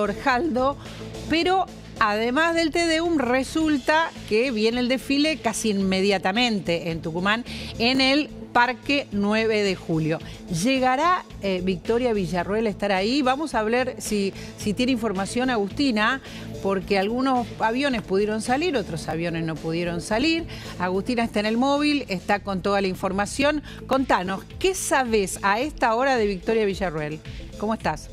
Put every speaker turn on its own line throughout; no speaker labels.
Jaldo, pero además del Te Deum resulta que viene el desfile casi inmediatamente en Tucumán, en el Parque 9 de Julio. ¿Llegará Victoria Villarroel a estar ahí? Vamos a ver si tiene información Agustina, porque algunos aviones pudieron salir, otros aviones no pudieron salir. Agustina está en el móvil, está con toda la información. Contanos, ¿qué sabés a esta hora de Victoria Villarroel? ¿Cómo estás?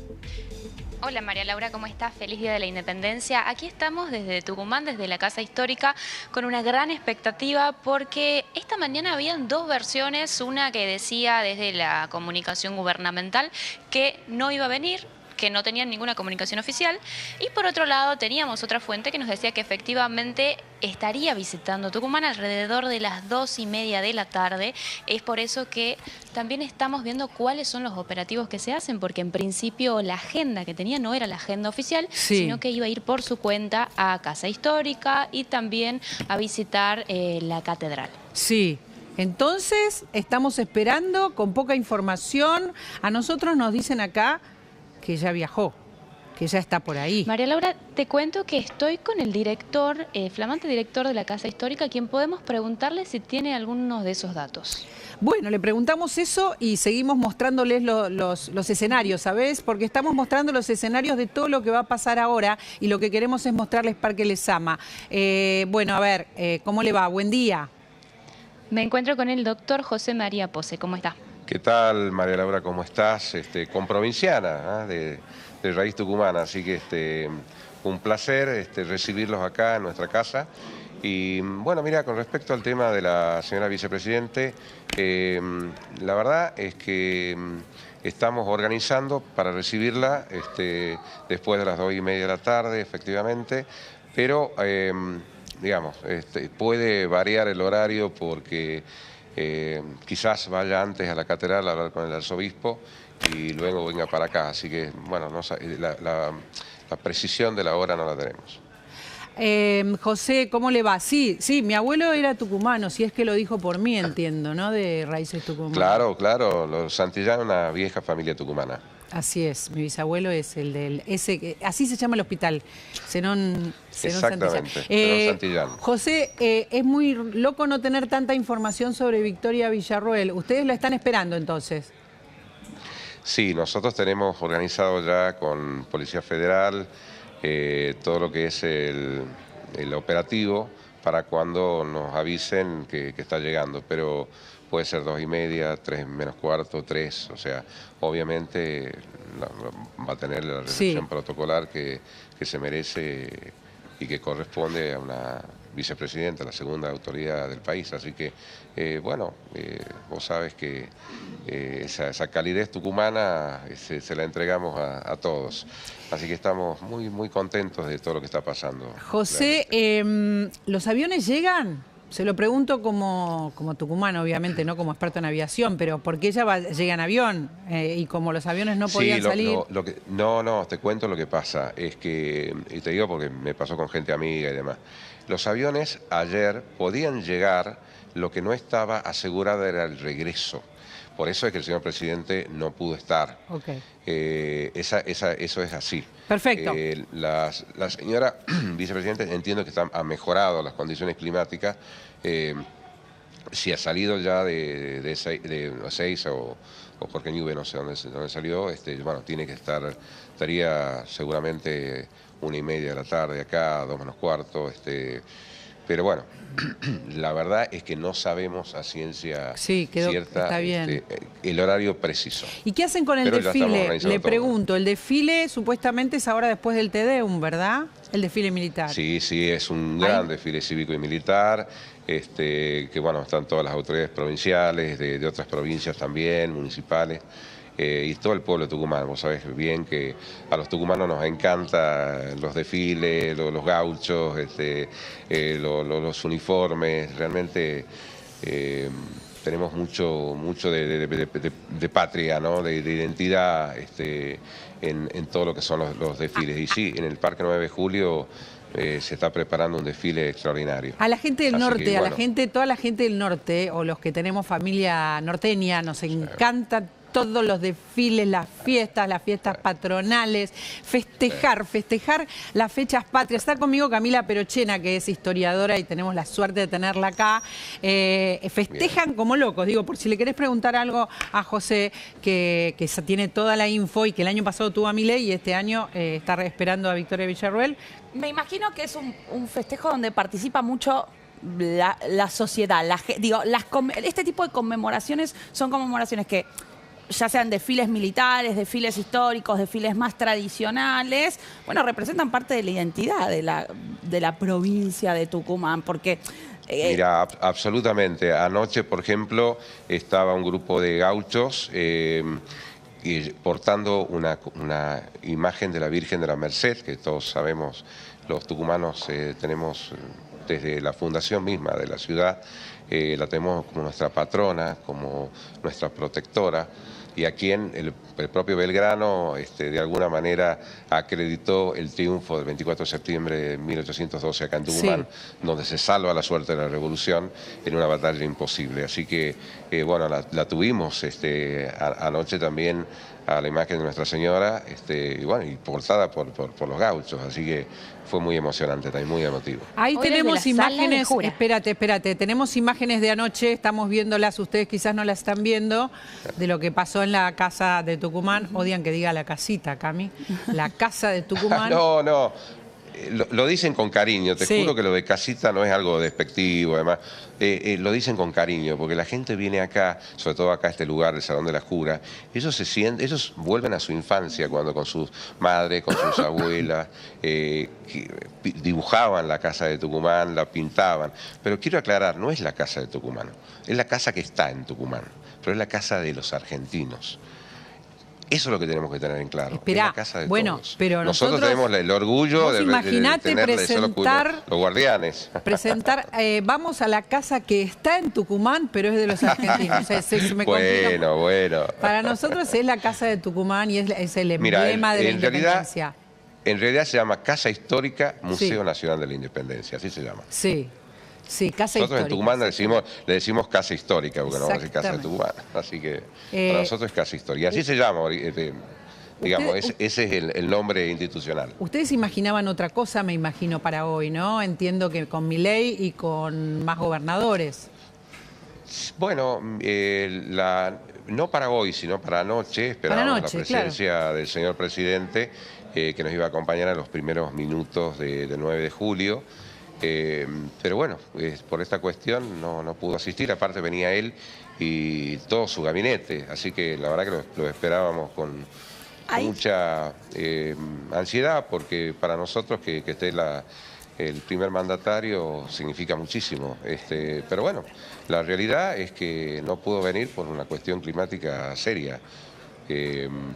Hola María Laura, ¿cómo estás? Feliz Día de la Independencia. Aquí estamos desde Tucumán, desde la Casa Histórica, con una gran expectativa porque esta mañana habían dos versiones, una que decía desde la comunicación gubernamental que no iba a venir, que no tenían ninguna comunicación oficial, y por otro lado teníamos otra fuente que nos decía que efectivamente estaría visitando Tucumán alrededor de las 2:30 de la tarde. Es por eso que también estamos viendo cuáles son los operativos que se hacen, porque en principio la agenda que tenía no era la agenda oficial, sino que iba a ir por su cuenta a Casa Histórica y también a visitar la catedral.
Sí. Entonces, estamos esperando con poca información. A nosotros nos dicen acá que ya viajó, que ya está por ahí.
María Laura, te cuento que estoy con el director, flamante director de la Casa Histórica, a quien podemos preguntarle si tiene algunos de esos datos.
Bueno, le preguntamos eso y seguimos mostrándoles los escenarios, ¿sabés? Porque estamos mostrando los escenarios de todo lo que va a pasar ahora y lo que queremos es mostrarles Parque Lezama. Bueno, a ver, ¿cómo le va? Buen día.
Me encuentro con el doctor José María Pose. ¿Cómo está?
¿Qué tal, María Laura? ¿Cómo estás? Comprovinciana, de raíz tucumana, así que un placer recibirlos acá en nuestra casa. Y bueno, mira, con respecto al tema de la señora vicepresidente, la verdad es que estamos organizando para recibirla después de las 2:30 de la tarde, efectivamente, pero digamos, puede variar el horario porque quizás vaya antes a la catedral a hablar con el arzobispo y luego venga para acá, así que bueno, la precisión de la hora no la tenemos.
José, ¿cómo le va? Sí, mi abuelo era tucumano, si es que lo dijo por mí, entiendo, ¿no? De raíces tucumanas.
Claro, los Santillán, una vieja familia tucumana.
Así es, mi bisabuelo es el del... así se llama el hospital, Zenón
Exactamente,
Santillán.
Santillán.
José, es muy loco no tener tanta información sobre Victoria Villarroel. ¿Ustedes la están esperando entonces?
Sí, nosotros tenemos organizado ya con Policía Federal todo lo que es el operativo para cuando nos avisen que está llegando, pero puede ser 2:30, 3 menos cuarto, 3, o sea, obviamente va a tener la recepción protocolar que se merece y que corresponde a una vicepresidenta, la segunda autoridad del país, así que bueno, vos sabes que esa calidez tucumana se la entregamos a todos, así que estamos muy contentos de todo lo que está pasando.
José, ¿los aviones llegan? Se lo pregunto como tucumano, obviamente, no como experto en aviación, pero porque ella llega en avión y como los aviones no podían salir...
No, te cuento lo que pasa, es que, y te digo porque me pasó con gente amiga y demás, los aviones ayer podían llegar, lo que no estaba asegurado era el regreso. Por eso es que el señor presidente no pudo estar.
Okay.
Eso es así.
Perfecto.
La señora vicepresidenta entiendo que ha mejorado las condiciones climáticas. Si ha salido ya de Ezeiza o Jorge Newbery, no sé dónde salió, bueno, estaría seguramente 1:30 de la tarde acá, 2 menos cuarto, pero bueno, la verdad es que no sabemos a ciencia cierta
está bien.
El horario preciso.
¿Y qué hacen con el desfile? Le pregunto, el desfile supuestamente es ahora después del Te Deum, ¿verdad? El desfile militar.
Sí, es un gran desfile cívico y militar, que bueno, están todas las autoridades provinciales, de otras provincias también, municipales. Y todo el pueblo tucumano. Vos sabés bien que a los tucumanos nos encantan los desfiles, los gauchos, los uniformes, realmente tenemos mucho de patria, ¿no? de identidad en todo lo que son los desfiles. Y sí, en el Parque 9 de Julio se está preparando un desfile extraordinario.
A la gente del norte, toda la gente del norte, o los que tenemos familia norteña, nos encanta todos los desfiles, las fiestas patronales, festejar las fechas patrias. Está conmigo Camila Perochena, que es historiadora y tenemos la suerte de tenerla acá. Festejan como locos, digo, por si le querés preguntar algo a José, que tiene toda la info y que el año pasado tuvo a Milei y este año está esperando a Victoria Villarruel.
Me imagino que es un festejo donde participa mucho la sociedad. Este tipo de conmemoraciones son conmemoraciones que ya sean desfiles militares, desfiles históricos, desfiles más tradicionales, bueno, representan parte de la identidad de la provincia de Tucumán, porque...
Mira, absolutamente. Anoche, por ejemplo, estaba un grupo de gauchos y portando una imagen de la Virgen de la Merced, que todos sabemos, los tucumanos tenemos desde la fundación misma de la ciudad, la tenemos como nuestra patrona, como nuestra protectora, y a quien el propio Belgrano de alguna manera acreditó el triunfo del 24 de septiembre de 1812 acá en Tucumán, donde se salva la suerte de la revolución en una batalla imposible. Así que, bueno, la tuvimos anoche también a la imagen de Nuestra Señora, y bueno, y portada por los gauchos, así que fue muy emocionante, también muy emotivo.
Ahí tenemos imágenes, espérate, tenemos imágenes de anoche, estamos viéndolas, ustedes quizás no las están viendo, de lo que pasó en la casa de Tucumán. Odian que diga la casita, Cami, la casa de Tucumán.
No. Lo dicen con cariño, te juro que lo de casita no es algo despectivo, además, lo dicen con cariño, porque la gente viene acá, sobre todo acá a este lugar, el Salón de la Jura, ellos vuelven a su infancia cuando con sus madres, con sus abuelas, dibujaban la casa de Tucumán, la pintaban, pero quiero aclarar, no es la casa de Tucumán, es la casa que está en Tucumán, pero es la casa de los argentinos. Eso es lo que tenemos que tener en claro.
Esperá,
es la casa de
bueno,
todos.
pero
nosotros tenemos el orgullo de tenerle
presentar,
los guardianes.
Vamos a la casa que está en Tucumán, pero es de los argentinos. O sea,
Bueno.
Para nosotros es la casa de Tucumán y es el emblema de la independencia.
En realidad se llama Casa Histórica Museo Nacional de la Independencia, así se llama.
Sí, casa
nosotros
histórica.
En Tucumán le decimos casa histórica, porque no vamos a decir casa de Tucumán. Así que para nosotros es casa histórica. Así se llama, digamos, ese es el nombre institucional.
Ustedes imaginaban otra cosa, me imagino, para hoy, ¿no? Entiendo que con Milei y con más gobernadores.
Bueno, no para hoy, sino para anoche, esperábamos la presencia del señor presidente, que nos iba a acompañar en los primeros minutos del 9 de julio. Pero bueno, por esta cuestión no pudo asistir, aparte venía él y todo su gabinete, así que la verdad que lo esperábamos con mucha ansiedad, porque para nosotros que esté el primer mandatario significa muchísimo, pero bueno, la realidad es que no pudo venir por una cuestión climática seria,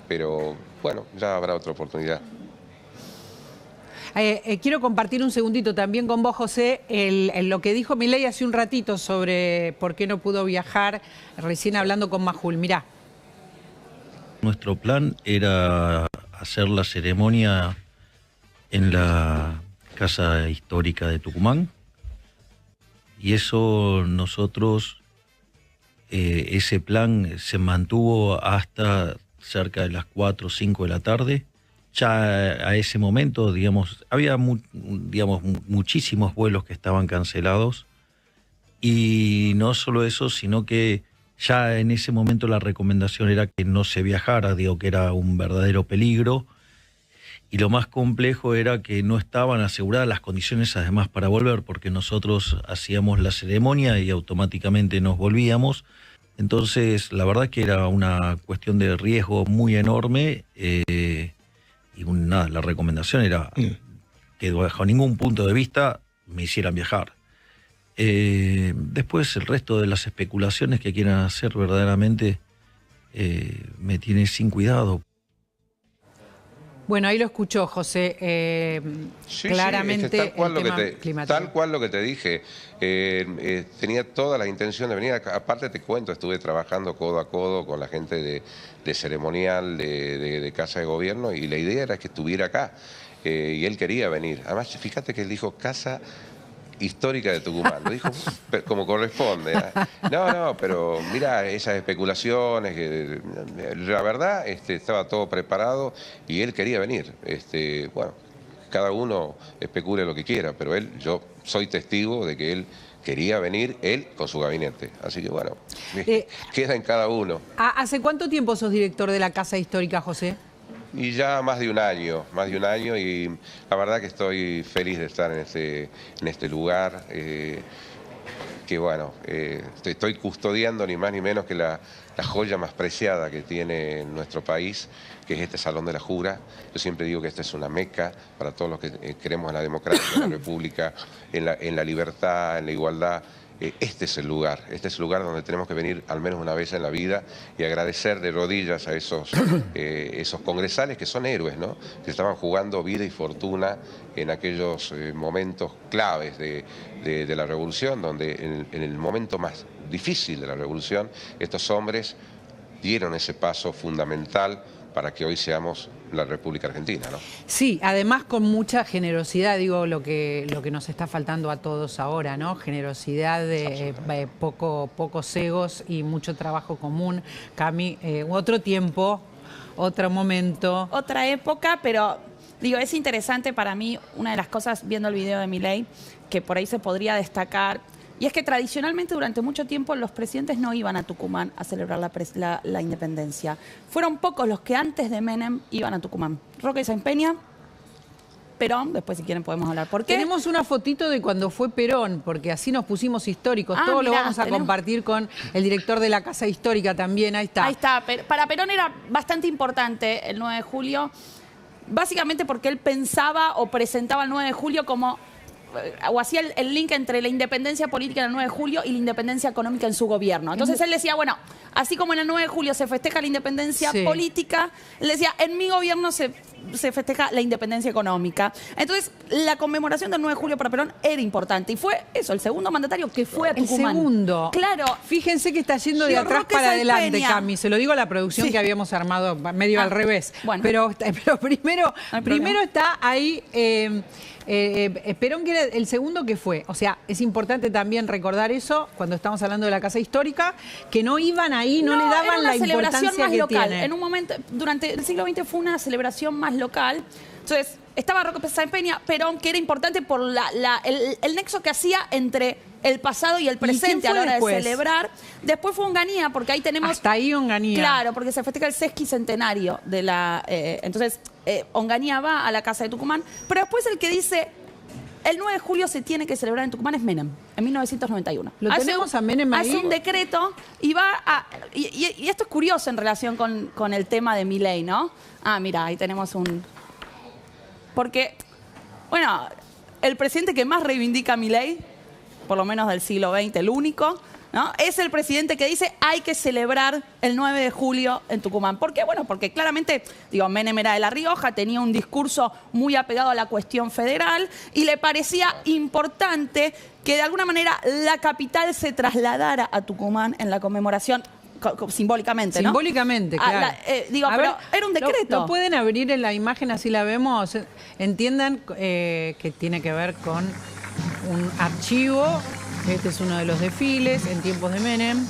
pero bueno, ya habrá otra oportunidad.
Quiero compartir un segundito también con vos, José, lo que dijo Milei hace un ratito sobre por qué no pudo viajar, recién hablando con Majul. Mirá.
Nuestro plan era hacer la ceremonia en la Casa Histórica de Tucumán, y eso nosotros, ese plan se mantuvo hasta cerca de las 4 o 5 de la tarde. Ya a ese momento, digamos, había muchísimos vuelos que estaban cancelados, y no solo eso, sino que ya en ese momento la recomendación era que no se viajara, digo que era un verdadero peligro, y lo más complejo era que no estaban aseguradas las condiciones además para volver, porque nosotros hacíamos la ceremonia y automáticamente nos volvíamos. Entonces la verdad que era una cuestión de riesgo muy enorme, y nada, la recomendación era que bajo ningún punto de vista me hicieran viajar. Después el resto de las especulaciones que quieran hacer verdaderamente me tiene sin cuidado.
Bueno, ahí lo escuchó José, claramente
es tal cual
el tema climático.
Tal cual lo que te dije, tenía toda la intención de venir. Aparte te cuento, estuve trabajando codo a codo con la gente de ceremonial de Casa de Gobierno, y la idea era que estuviera acá, y él quería venir. Además, fíjate que él dijo Casa Histórica de Tucumán. Lo dijo como corresponde. No, pero mira, esas especulaciones, que la verdad estaba todo preparado y él quería venir. Bueno, cada uno especule lo que quiera, pero yo soy testigo de que él quería venir, él con su gabinete. Así que bueno, queda en cada uno.
¿Hace cuánto tiempo sos director de la Casa Histórica, José?
Y ya más de un año, y la verdad que estoy feliz de estar en este lugar, que bueno, estoy custodiando ni más ni menos que la joya más preciada que tiene nuestro país, que es este Salón de la Jura. Yo siempre digo que esta es una meca para todos los que creemos en la democracia, en la república, en la libertad, en la igualdad. Este es el lugar donde tenemos que venir al menos una vez en la vida y agradecer de rodillas a esos congresales que son héroes, ¿no? Que estaban jugando vida y fortuna en aquellos momentos claves de la revolución, donde en el momento más difícil de la revolución, estos hombres dieron ese paso fundamental para que hoy seamos la República Argentina, ¿no?
Sí, además con mucha generosidad, digo, lo que nos está faltando a todos ahora, ¿no? Generosidad, pocos egos y mucho trabajo común. Cami, otro tiempo, otro momento.
Otra época, pero digo, es interesante para mí, una de las cosas viendo el video de Milei, que por ahí se podría destacar, y es que tradicionalmente durante mucho tiempo los presidentes no iban a Tucumán a celebrar la independencia. Fueron pocos los que antes de Menem iban a Tucumán. Roque Sáenz Peña, Perón, después si quieren podemos hablar por qué.
Tenemos una fotito de cuando fue Perón, porque así nos pusimos históricos. Todo lo vamos a compartir con el director de la Casa Histórica también, ahí está.
Ahí está. Para Perón era bastante importante el 9 de julio, básicamente porque él pensaba o presentaba el 9 de julio como, o hacía el link entre la independencia política en el 9 de julio y la independencia económica en su gobierno. Entonces él decía, bueno, así como en el 9 de julio se festeja la independencia política, él decía, en mi gobierno se festeja la independencia económica. Entonces, la conmemoración del 9 de julio para Perón era importante. Y fue eso, el segundo mandatario que fue a Tucumán.
El segundo.
Claro.
Fíjense que está yendo de atrás para adelante, Cami. Se lo digo a la producción que habíamos armado medio al revés. Bueno. Pero primero está ahí... Perón, que era el segundo que fue. O sea, es importante también recordar eso cuando estamos hablando de la Casa Histórica, que no iban ahí, no le daban la importancia que
local.
tiene.
En un momento, durante el siglo XX fue una celebración más local. Entonces, estaba Roque Sáenz Peña, Perón, que era importante por el nexo que hacía entre el pasado y el presente a la hora de celebrar. Después fue Onganía, porque ahí tenemos...
Hasta ahí Onganía.
Claro, porque se festeja el sesquicentenario de la... entonces, Onganía va a la Casa de Tucumán. Pero después el que dice, el 9 de julio se tiene que celebrar en Tucumán es Menem, en 1991.
Lo tenemos a Menem ahí.
Hace un decreto y va a... Y esto es curioso en relación con el tema de Milei, ¿no? Ah, mira, ahí tenemos un... Porque, bueno, el presidente que más reivindica a Milei, por lo menos del siglo XX, el único, ¿no? Es el presidente que dice hay que celebrar el 9 de julio en Tucumán. ¿Por qué? Bueno, porque claramente, digo, Menem era de La Rioja, tenía un discurso muy apegado a la cuestión federal y le parecía importante que de alguna manera la capital se trasladara a Tucumán en la conmemoración. Simbólicamente, ¿no?
Simbólicamente, claro.
Pero era un decreto.
¿Lo pueden abrir en la imagen así la vemos? Entiendan que tiene que ver con un archivo. Este es uno de los desfiles en tiempos de Menem.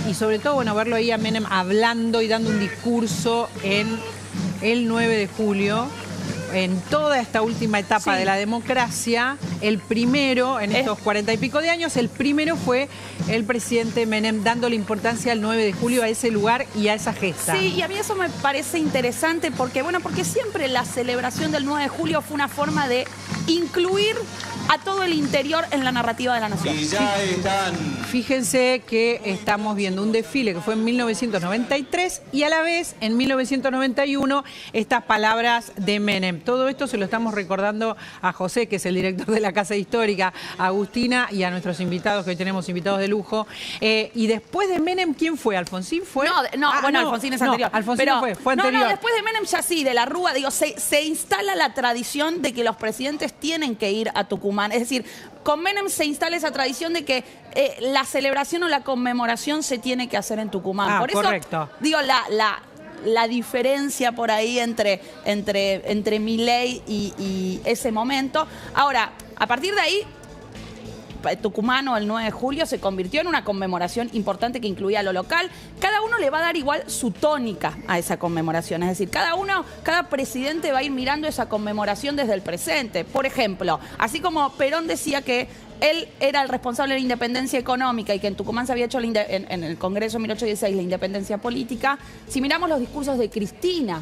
Y sobre todo, bueno, verlo ahí a Menem hablando y dando un discurso en el 9 de julio. En toda esta última etapa de la democracia, el primero, en estos 40 y pico de años, el primero fue el presidente Menem dándole importancia al 9 de julio a ese lugar y a esa gesta.
Sí, y a mí eso me parece interesante porque siempre la celebración del 9 de julio fue una forma de incluir a todo el interior en la narrativa de la nación.
Y ya están.
Fíjense que estamos viendo un desfile que fue en 1993 y a la vez en 1991 estas palabras de Menem. Todo esto se lo estamos recordando a José, que es el director de la Casa Histórica, a Agustina y a nuestros invitados, que hoy tenemos invitados de lujo. Y después de Menem, ¿quién fue? ¿Alfonsín fue?
Alfonsín es anterior.
Alfonsín fue anterior.
No, después de Menem ya sí, de la Rúa, digo, se instala la tradición de que los presidentes tienen que ir a Tucumán. Es decir, con Menem se instala esa tradición de que la celebración o la conmemoración se tiene que hacer en Tucumán. Por eso,
correcto.
digo, la diferencia por ahí entre Milei y ese momento. Ahora, a partir de ahí, Tucumano el 9 de julio se convirtió en una conmemoración importante que incluía lo local. Cada uno le va a dar igual su tónica a esa conmemoración. Es decir, cada presidente va a ir mirando esa conmemoración desde el presente. Por ejemplo, así como Perón decía que él era el responsable de la independencia económica y que en Tucumán se había hecho en el Congreso 1816 la independencia política, si miramos los discursos de Cristina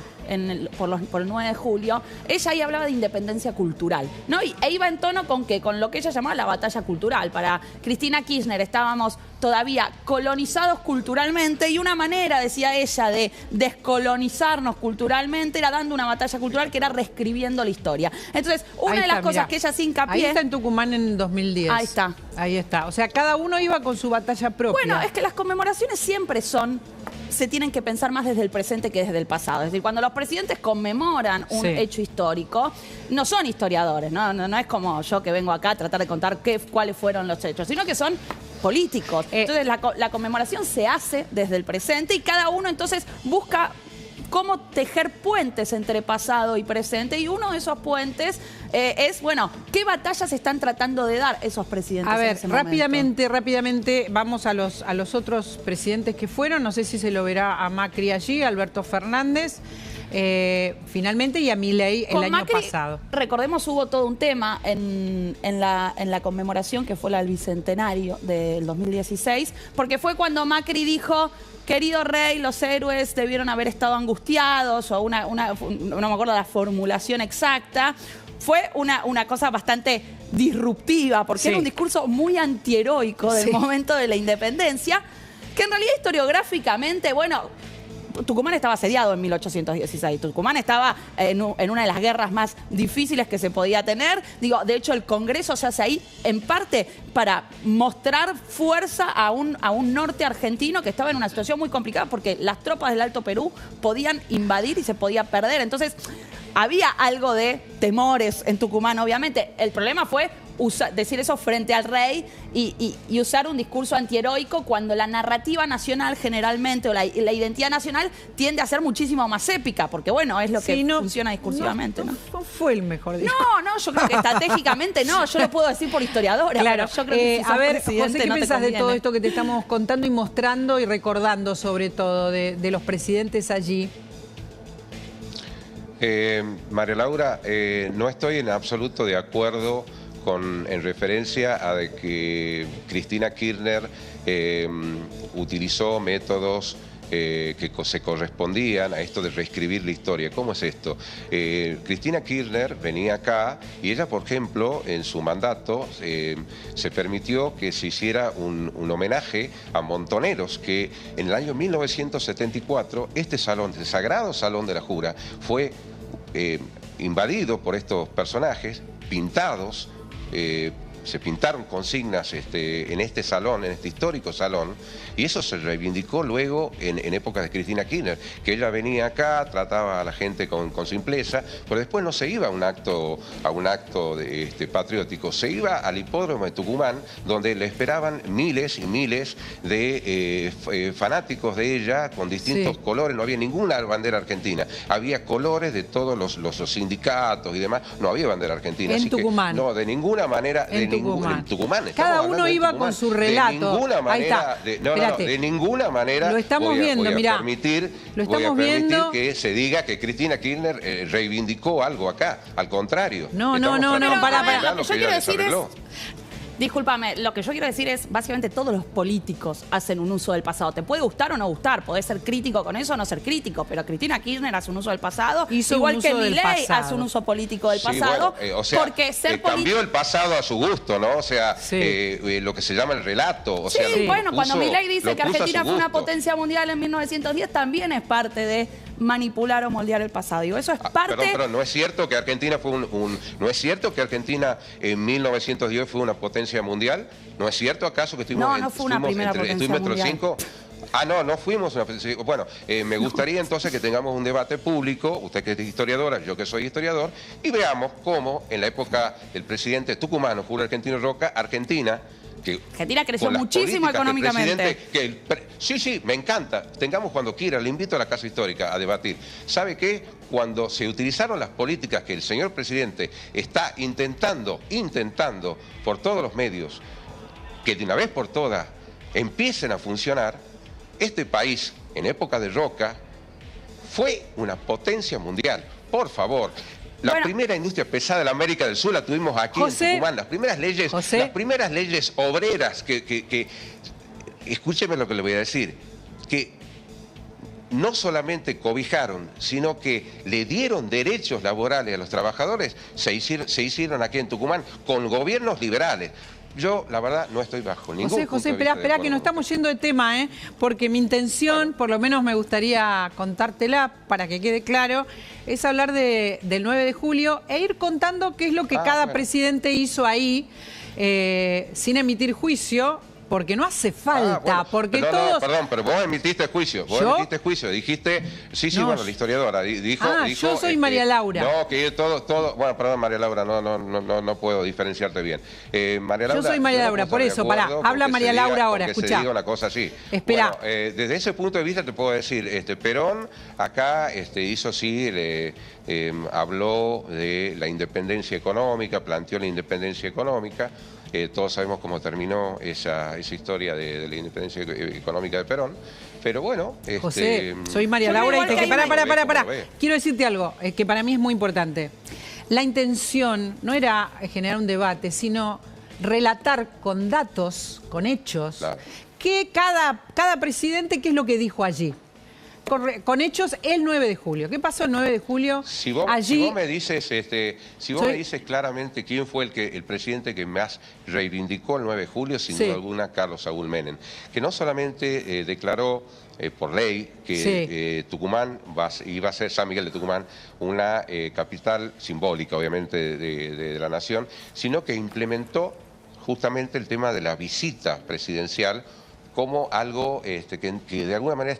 por el 9 de julio, ella ahí hablaba de independencia cultural, ¿no? E iba en tono con lo que ella llamaba la batalla cultural. Para Cristina Kirchner estábamos todavía colonizados culturalmente y una manera, decía ella, de descolonizarnos culturalmente era dando una batalla cultural que era reescribiendo la historia. Entonces, una de las cosas que ella se hincapié...
Ahí está en Tucumán en 2010.
Ahí está.
Ahí está. O sea, cada uno iba con su batalla propia.
Bueno, es que las conmemoraciones siempre se tienen que pensar más desde el presente que desde el pasado. Es decir, cuando los presidentes conmemoran un hecho histórico, no son historiadores, no es como yo que vengo acá a tratar de contar cuáles fueron los hechos, sino que son políticos. Entonces la conmemoración se hace desde el presente y cada uno entonces busca cómo tejer puentes entre pasado y presente, y uno de esos puentes es, bueno, ¿qué batallas están tratando de dar esos presidentes?
A ver,
en ese momento?
rápidamente vamos a los otros presidentes que fueron. No sé si se lo verá a Macri allí, a Alberto Fernández, finalmente, y a Milei el año pasado.
Recordemos, hubo todo un tema en la conmemoración que fue la del bicentenario del 2016, porque fue cuando Macri dijo: querido rey, los héroes debieron haber estado angustiados, o no me acuerdo la formulación exacta. Fue una cosa bastante disruptiva, porque era un discurso muy antiheroico del momento de la independencia, que en realidad historiográficamente, bueno, Tucumán estaba asediado en 1816. Tucumán estaba en una de las guerras más difíciles que se podía tener. Digo, de hecho, el Congreso se hace ahí en parte para mostrar fuerza a un norte argentino que estaba en una situación muy complicada porque las tropas del Alto Perú podían invadir y se podía perder. Entonces, había algo de temores en Tucumán, obviamente. El problema fue decir eso frente al rey y usar un discurso antiheroico cuando la narrativa nacional generalmente, o la identidad nacional, tiende a ser muchísimo más épica, porque bueno, es lo que funciona discursivamente.
No fue el mejor discurso.
No, yo creo que estratégicamente no, yo lo puedo decir por historiadora.
Claro,
pero yo creo que
a ver, José, ¿qué pensás de todo esto que te estamos contando y mostrando y recordando, sobre todo, de los presidentes allí?
María Laura, no estoy en absoluto de acuerdo en referencia a de que Cristina Kirchner utilizó métodos que se correspondían a esto de reescribir la historia. ¿Cómo es esto? Cristina Kirchner venía acá y ella, por ejemplo, en su mandato se permitió que se hiciera un homenaje a montoneros, que en el año 1974 este salón, el Sagrado Salón de la Jura, fue invadido por estos personajes pintados. Se pintaron consignas en este salón, en este histórico salón, y eso se reivindicó luego en épocas de Cristina Kirchner, que ella venía acá, trataba a la gente con simpleza, pero después no se iba a un acto patriótico, se iba al hipódromo de Tucumán, donde le esperaban miles y miles de fanáticos de ella con distintos colores. No había ninguna bandera argentina, había colores de todos los sindicatos y demás, no había bandera argentina.
En
así
Tucumán.
Que, no, de ninguna manera. En Tucumán.
Cada uno iba con su relato.
De ninguna manera, de ninguna manera
lo estamos viendo,
voy a permitir que se diga que Cristina Kirchner reivindicó algo acá. Al contrario.
No,
para. Lo que yo quiero decir es... Discúlpame, lo que yo quiero decir es, básicamente todos los políticos hacen un uso del pasado. Te puede gustar o no gustar, podés ser crítico con eso o no ser crítico, pero Cristina Kirchner hace un uso del pasado, igual que Milei hace un uso político del pasado,
bueno, o sea,
porque
cambió el pasado a su gusto, ¿no? O sea, lo que se llama el relato. O sea,
bueno, cuando Milei dice que Argentina fue una potencia mundial en 1910, también es parte de manipular o moldear el pasado. Digo, eso es parte...
Perdón, ¿no es cierto que Argentina fue ¿no es cierto que Argentina en 1910 fue una potencia mundial? ¿No es cierto acaso que estuvimos
no fue una primera potencia mundial?
No fuimos una potencia. Bueno, me gustaría entonces que tengamos un debate público, usted que es historiadora, yo que soy historiador, y veamos cómo en la época del presidente tucumano, Julio Argentino Roca, Argentina que
Argentina creció
con las
muchísimo
políticas que el
económicamente.
presidente, sí, me encanta. Tengamos cuando quiera, le invito a la Casa Histórica a debatir. ¿Sabe qué? Cuando se utilizaron las políticas que el señor presidente está intentando por todos los medios, que de una vez por todas empiecen a funcionar, este país, en época de Roca, fue una potencia mundial. Por favor. La primera industria pesada de la América del Sur la tuvimos aquí en Tucumán. Las primeras leyes obreras que escúcheme lo que le voy a decir, que no solamente cobijaron, sino que le dieron derechos laborales a los trabajadores, se hicieron aquí en Tucumán con gobiernos liberales. Yo, la verdad, no estoy bajo ningún punto
José,
de vista
espera que nos estamos yendo de tema, porque mi intención, por lo menos me gustaría contártela para que quede claro, es hablar del 9 de julio e ir contando qué es lo que cada presidente hizo ahí sin emitir juicio. Porque no hace falta, porque todos...
No, perdón, pero vos emitiste juicio, dijiste... Sí, bueno, la historiadora dijo...
yo soy María Laura.
No, que todo... Bueno, perdón, María Laura, no puedo diferenciarte bien. María Laura,
yo soy María Laura, por eso, habla María Laura ahora, escuchá.
Se diga una cosa así.
Espera.
Bueno, desde ese punto de vista te puedo decir, Perón acá hizo habló de la independencia económica, planteó la independencia económica. Todos sabemos cómo terminó esa historia de la independencia económica de Perón. Pero bueno...
José, soy María Laura y para. Quiero decirte algo que para mí es muy importante. La intención no era generar un debate, sino relatar con datos, con hechos, que cada presidente, ¿qué es lo que dijo allí? Con hechos el 9 de julio. ¿Qué pasó el 9 de julio?
Si vos me dices, me dices claramente quién fue el presidente que más reivindicó el 9 de julio, sin duda alguna, Carlos Saúl Menem, que no solamente declaró por ley que Tucumán iba a ser, San Miguel de Tucumán, una capital simbólica, obviamente, de la nación, sino que implementó justamente el tema de la visita presidencial como algo que de alguna manera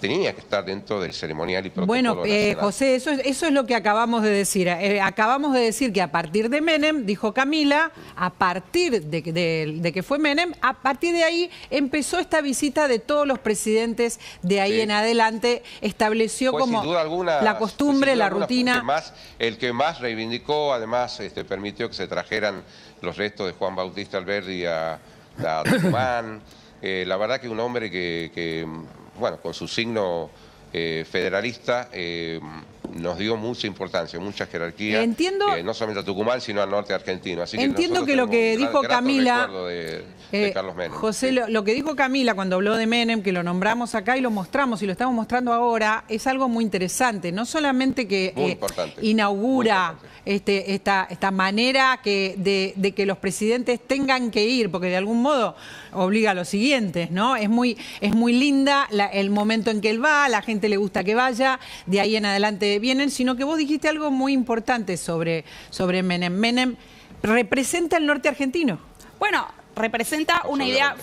tenía que estar dentro del ceremonial y protocolo nacional.
José, eso es lo que acabamos de decir. Acabamos de decir que a partir de Menem, dijo Camila, a partir de que fue Menem, a partir de ahí empezó esta visita de todos los presidentes de ahí en adelante, estableció como
sin duda alguna,
la costumbre, la rutina.
El que más reivindicó, además, permitió que se trajeran los restos de Juan Bautista Alberdi a Tucumán. La verdad que un hombre que bueno, con su signo federalista nos dio mucha importancia, mucha jerarquía, no solamente a Tucumán, sino al norte argentino. Así
entiendo que lo que dijo Camila,
de Carlos Menem.
José, lo que dijo Camila cuando habló de Menem, que lo nombramos acá y lo mostramos y lo estamos mostrando ahora, es algo muy interesante. No solamente que inaugura esta manera de que los presidentes tengan que ir, porque de algún modo obliga a los siguientes, ¿no? Es muy linda el momento en que él va, a la gente le gusta que vaya, de ahí en adelante vienen, sino que vos dijiste algo muy importante sobre Menem. Menem representa el norte argentino.
Bueno, representa una idea,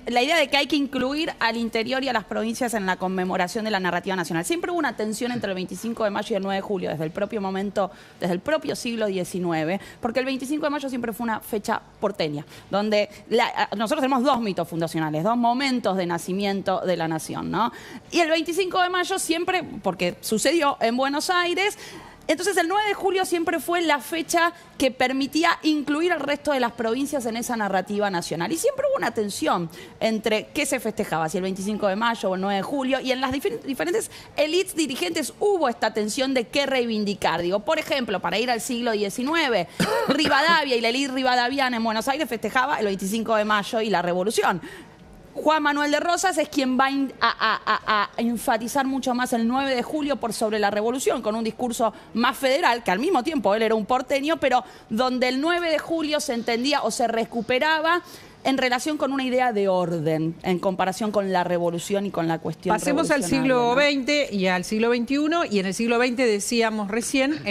la idea de que hay que incluir al interior y a las provincias en la conmemoración de la narrativa nacional. Siempre hubo una tensión entre el 25 de mayo y el 9 de julio, desde el propio momento, desde el propio siglo XIX, porque el 25 de mayo siempre fue una fecha porteña, donde nosotros tenemos dos mitos fundacionales, dos momentos de nacimiento de la nación, ¿no? Y el 25 de mayo siempre, porque sucedió en Buenos Aires. Entonces el 9 de julio siempre fue la fecha que permitía incluir al resto de las provincias en esa narrativa nacional. Y siempre hubo una tensión entre qué se festejaba, si el 25 de mayo o el 9 de julio. Y en las diferentes élites dirigentes hubo esta tensión de qué reivindicar. Digo, por ejemplo, para ir al siglo XIX, Rivadavia y la élite rivadaviana en Buenos Aires festejaba el 25 de mayo y la Revolución. Juan Manuel de Rosas es quien va a enfatizar mucho más el 9 de julio por sobre la Revolución, con un discurso más federal, que al mismo tiempo él era un porteño, pero donde el 9 de julio se entendía o se recuperaba en relación con una idea de orden, en comparación con la revolución y con la cuestión
Pasemos al siglo XX y al siglo XXI, y en el siglo XX decíamos recién,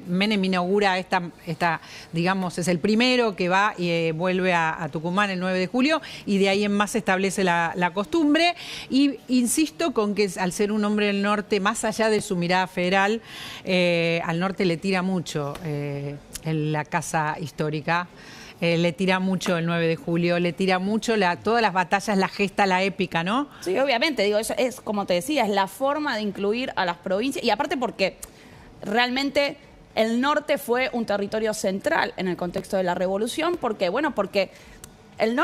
Menem inaugura digamos, es el primero que va y vuelve a Tucumán el 9 de julio, y de ahí en más se establece la costumbre, y insisto con que al ser un hombre del norte, más allá de su mirada federal, al norte le tira mucho en la Casa Histórica. le tira mucho el 9 de julio, le tira mucho todas las batallas, la gesta, la épica, ¿no?
Sí, obviamente, digo, eso es, como te decía, es la forma de incluir a las provincias, y aparte porque realmente el norte fue un territorio central en el contexto de la revolución, porque, bueno, porque el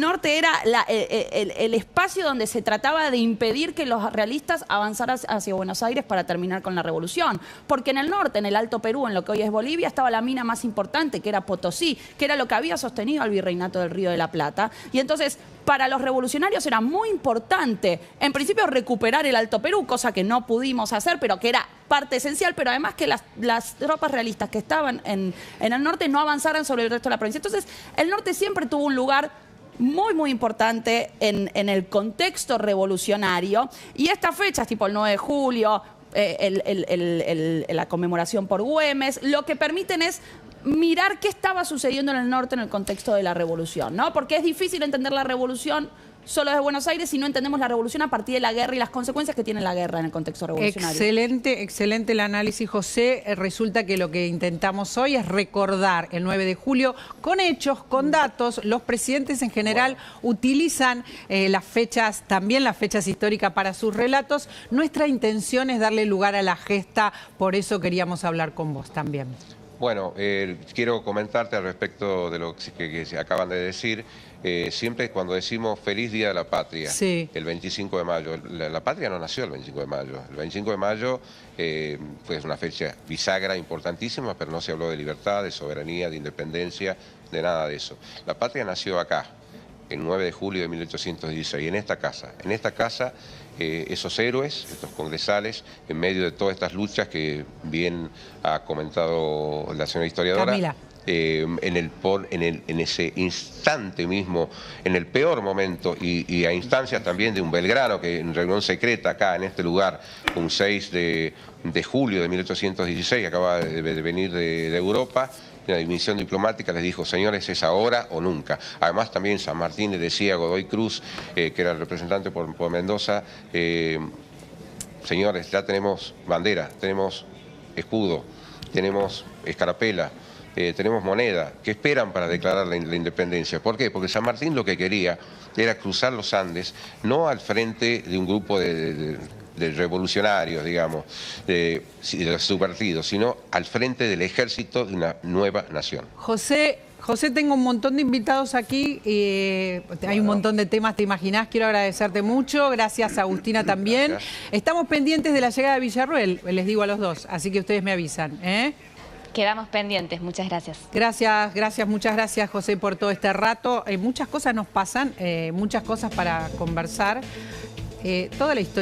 norte era el espacio donde se trataba de impedir que los realistas avanzaran hacia Buenos Aires para terminar con la revolución. Porque en el norte, en el Alto Perú, en lo que hoy es Bolivia, estaba la mina más importante, que era Potosí, que era lo que había sostenido al virreinato del Río de la Plata. Y entonces, para los revolucionarios era muy importante, en principio, recuperar el Alto Perú, cosa que no pudimos hacer, pero que era parte esencial, pero además que las tropas realistas que estaban en el norte no avanzaran sobre el resto de la provincia. Entonces, el norte siempre tuvo un lugar muy, muy importante en el contexto revolucionario, y estas fechas, tipo el 9 de julio, la conmemoración por Güemes, lo que permiten es mirar qué estaba sucediendo en el norte en el contexto de la revolución, ¿no? Porque es difícil entender la revolución solo desde Buenos Aires si no entendemos la revolución a partir de la guerra y las consecuencias que tiene la guerra en el contexto revolucionario.
Excelente, excelente el análisis, José. Resulta que lo que intentamos hoy es recordar el 9 de julio con hechos, con datos. Los presidentes en general utilizan las fechas, también las fechas históricas para sus relatos. Nuestra intención es darle lugar a la gesta, por eso queríamos hablar con vos también.
Bueno, quiero comentarte al respecto de lo que se acaban de decir. Siempre cuando decimos Feliz Día de la Patria,
sí,
el 25 de mayo, la patria no nació el 25 de mayo. El 25 de mayo fue una fecha bisagra importantísima, pero no se habló de libertad, de soberanía, de independencia, de nada de eso. La patria nació acá, el 9 de julio de 1816, en esta casa. En esta casa, esos héroes, estos congresales, en medio de todas estas luchas que bien ha comentado la señora historiadora,
Camila,
en ese instante mismo, en el peor momento, y a instancias también de un Belgrano, que en reunión secreta acá, en este lugar, un 6 de julio de 1816, que acaba de venir de Europa, la dimisión diplomática les dijo, señores, es ahora o nunca. Además también San Martín le decía a Godoy Cruz, que era el representante por Mendoza, señores, ya tenemos bandera, tenemos escudo, tenemos escarapela, tenemos moneda. ¿Qué esperan para declarar la independencia? ¿Por qué? Porque San Martín lo que quería era cruzar los Andes, no al frente de un grupo de revolucionarios, digamos, de su partido, sino al frente del ejército de una nueva nación.
José, tengo un montón de invitados aquí, hay un montón de temas, te imaginás, quiero agradecerte mucho, gracias Agustina también.
Gracias.
Estamos pendientes de la llegada de Villarruel, les digo a los dos, así que ustedes me avisan, ¿eh?
Quedamos pendientes, muchas gracias.
Muchas gracias José por todo este rato. Muchas cosas nos pasan, muchas cosas para conversar, toda la historia.